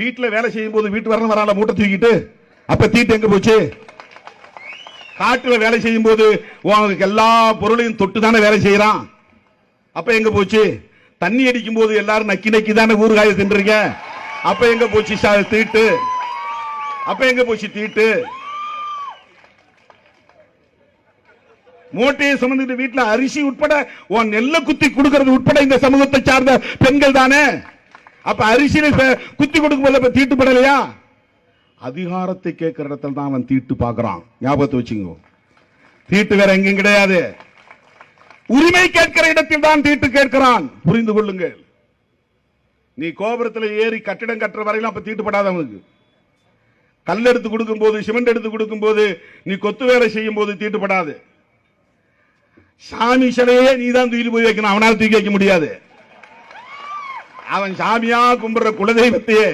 வீட்டுல வேலை செய்யும் போது வீட்டு வரணும் வரால மூட்டை தூக்கிட்டு அப்ப தீட்டு எங்க போச்சு? காட்டுல வேலை செய்யும் போது உங்களுக்கு எல்லா பொருளையும் தொட்டு தானே வேலை செய்யறான், அப்ப எங்க போச்சு? தண்ணி அடிக்கும் போது எல்லாரும் நக்கி நக்கி தானே ஊறுகாய தின்றீங்க, அப்ப எங்க போச்சு தீட்டு? அப்ப எங்க போச்சு தீட்டு? மூட்டையை சுமந்துட்டு வீட்டுல அரிசி உட்பட நெல்ல குத்தி கொடுக்கிறது உட்பட இந்த சமூகத்தை சார்ந்த பெண்கள் தானே. அப்ப அரிசியில குத்தி கொடுக்கும் போது தீட்டுப்படலையா? அதிகாரத்தை கேட்கிற இடத்துல தான் அவன் தீட்டு பார்க்கிறான். ஞாபகத்தை வச்சுங்க, தீட்டு வேற எங்கேயும் கிடையாது. உரிமை கேட்கிற இடத்தில் தான் தீட்டு கேட்கிறான். புரிந்து கொள்ளுங்கள். நீ கோபுரத்தில் ஏறி கட்டிடம் கட்டுற வரையிலும் அப்ப தீட்டுப்படாதவனுக்கு. கல் எடுத்து கொடுக்கும் போது, சிமெண்ட் எடுத்து கொடுக்கும் போது, நீ கொத்து வேலை செய்யும் போது தீட்டுப்படாது. சாமி சிலையே நீ தான் தூக்கி போய் வைக்கணும், அவனால தூக்கி வைக்க முடியாது. அவன் சாமியா கும்பிடுற குலதெய்வத்தையே